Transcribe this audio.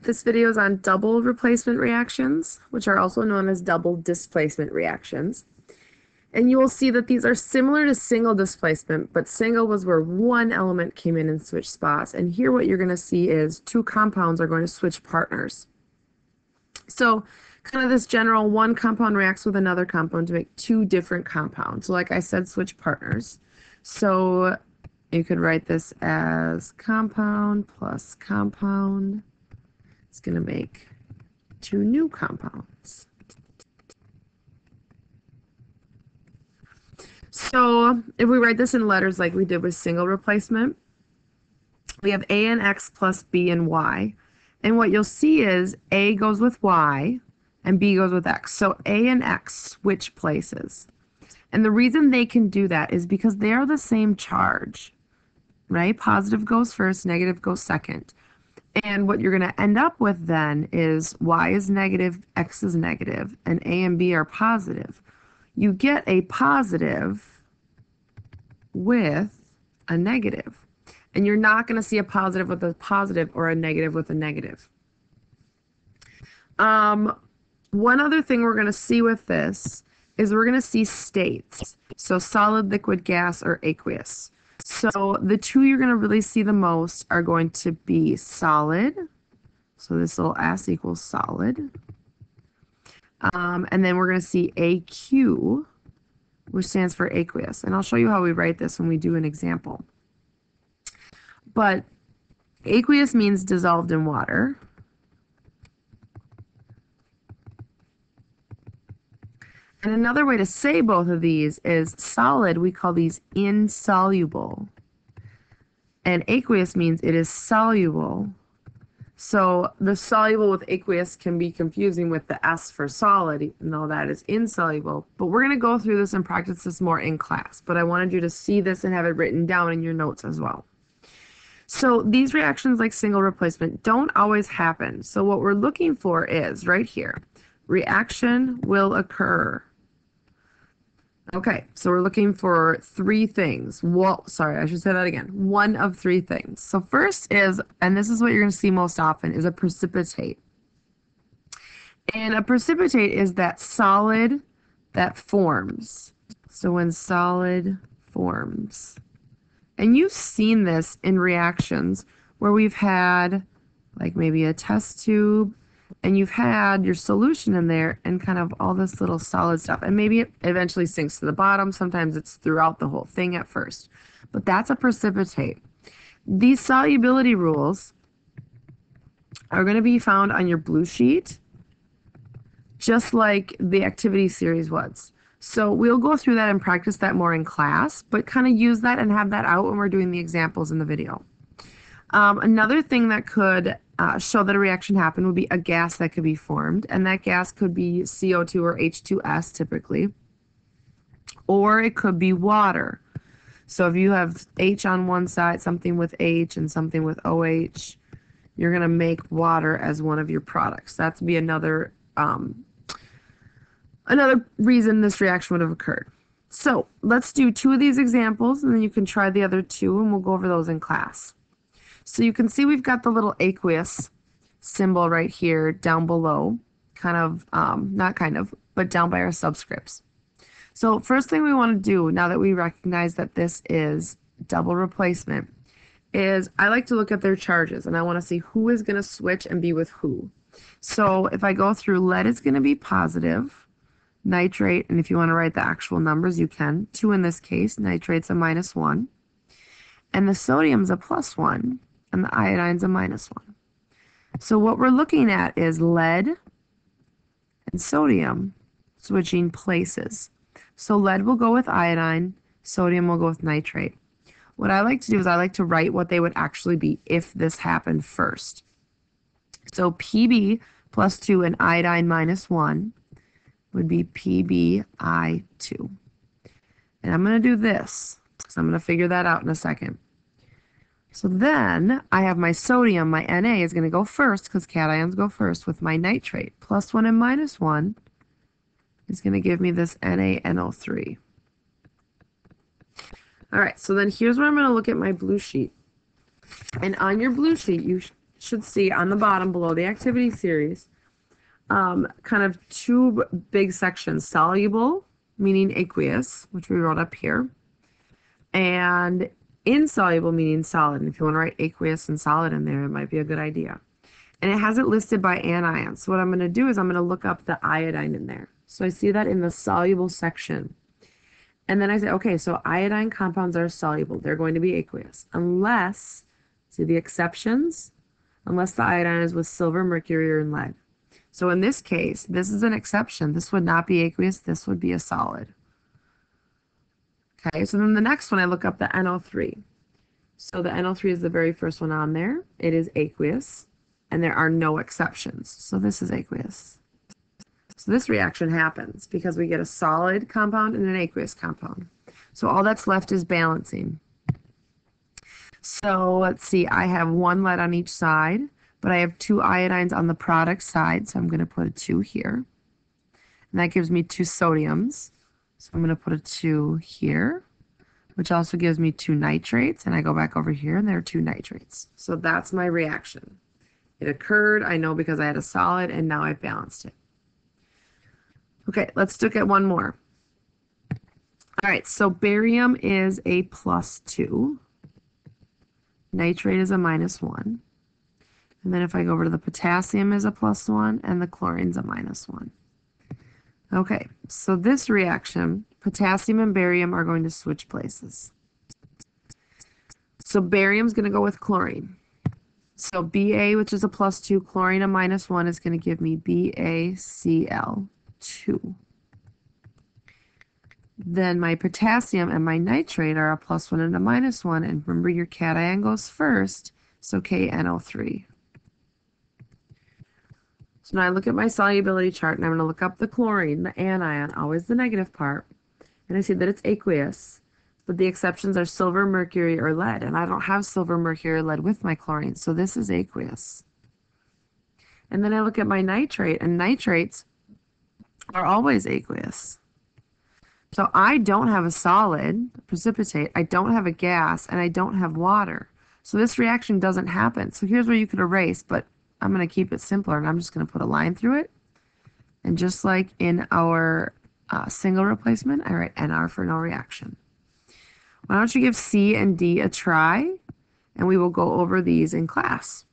This video is on double replacement reactions, which are also known as double displacement reactions. And you will see that these are similar to single displacement, but single was where one element came in and switched spots. And here what you're going to see is two compounds are going to switch partners. So kind of this general one compound reacts with another compound to make two different compounds. So like I said, switch partners. So you could write this as compound plus compound. It's going to make two new compounds. So if we write this in letters like we did with single replacement, we have A and X plus B and Y. And what you'll see is A goes with Y and B goes with X. So A and X switch places. And the reason they can do that is because they are the same charge, right? Positive goes first, negative goes second. And what you're going to end up with then is Y is negative, X is negative, and A and B are positive. You get a positive with a negative. And you're not going to see a positive with a positive or a negative with a negative. One other thing we're going to see with this is we're going to see states. So solid, liquid, gas, or aqueous. So the two you're going to really see the most are going to be solid. So this little S equals solid. And then we're going to see AQ, which stands for aqueous. And I'll show you how we write this when we do an example. But aqueous means dissolved in water. And another way to say both of these is solid, we call these insoluble. And aqueous means it is soluble. So the soluble with aqueous can be confusing with the S for solid, even though that is insoluble. But we're going to go through this and practice this more in class. But I wanted you to see this and have it written down in your notes as well. So these reactions like single replacement don't always happen. So what we're looking for is right here. Reaction will occur. Okay, so we're looking for three things. Well, sorry, I should say that again. One of three things. So first is, and this is what you're going to see most often, is a precipitate. And a precipitate is that solid that forms. So when solid forms. And you've seen this in reactions where we've had like maybe a test tube and you've had your solution in there and kind of all this little solid stuff. And maybe it eventually sinks to the bottom. Sometimes it's throughout the whole thing at first. But that's a precipitate. These solubility rules are going to be found on your blue sheet, just like the activity series was. So we'll go through that and practice that more in class, but kind of use that and have that out when we're doing the examples in the video. Another thing that could show that a reaction happened would be a gas that could be formed, and that gas could be CO2 or H2S typically, or it could be water. So if you have H on one side, something with H and something with OH, you're going to make water as one of your products. That would be another reason this reaction would have occurred. So let's do two of these examples, and then you can try the other two, and we'll go over those in class. So you can see we've got the little aqueous symbol right here down below, but down by our subscripts. So first thing we want to do, now that we recognize that this is double replacement, is I like to look at their charges, and I want to see who is going to switch and be with who. So if I go through, lead is going to be positive, nitrate, and if you want to write the actual numbers, you can. 2 in this case, nitrate's a -1, and the sodium's a +1, and the iodine's a -1. So what we're looking at is lead and sodium switching places. So lead will go with iodine, sodium will go with nitrate. What I like to do is I like to write what they would actually be if this happened first. So Pb +2 and iodine -1 would be PbI2. And I'm going to do this, so I'm going to figure that out in a second. So then I have my sodium, my Na is going to go first because cations go first with my nitrate. +1 and -1 is going to give me this NaNO3. All right, so then here's where I'm going to look at my blue sheet. And on your blue sheet, you should see on the bottom below the activity series, kind of two big sections: soluble, meaning aqueous, which we wrote up here, and insoluble, meaning solid. And if you want to write aqueous and solid in there, it might be a good idea. And it has it listed by anion. So what I'm going to do is I'm going to look up the iodine in there. So I see that in the soluble section. And then I say, okay, so iodine compounds are soluble. They're going to be aqueous. Unless, see the exceptions? Unless the iodine is with silver, mercury, or lead. So in this case, this is an exception. This would not be aqueous. This would be a solid. Okay, so then the next one, I look up the NO3. So the NO3 is the very first one on there. It is aqueous, and there are no exceptions. So this is aqueous. So this reaction happens because we get a solid compound and an aqueous compound. So all that's left is balancing. So let's see, I have one lead on each side, but I have two iodines on the product side. So I'm going to put a 2 here. And that gives me 2 sodiums. So I'm going to put a 2 here, which also gives me 2 nitrates. And I go back over here and there are 2 nitrates. So that's my reaction. It occurred, I know, because I had a solid, and now I've balanced it. Okay, let's look at one more. All right, so barium is a +2. Nitrate is a -1. And then if I go over to the potassium is a +1, and the chlorine's a -1. Okay, so this reaction, potassium and barium are going to switch places. So barium's going to go with chlorine. So Ba, which is a +2, chlorine a -1, is going to give me BaCl2. Then my potassium and my nitrate are a +1 and a -1, and remember your cation goes first, so KNO3. So now I look at my solubility chart, and I'm going to look up the chlorine, the anion, always the negative part, and I see that it's aqueous, but the exceptions are silver, mercury, or lead, and I don't have silver, mercury, or lead with my chlorine, so this is aqueous. And then I look at my nitrate, and nitrates are always aqueous. So I don't have a solid precipitate, I don't have a gas, and I don't have water. So this reaction doesn't happen. So here's where you could erase, but I'm going to keep it simpler, and I'm just going to put a line through it. And just like in our single replacement, I write NR for no reaction. Why don't you give C and D a try, and we will go over these in class.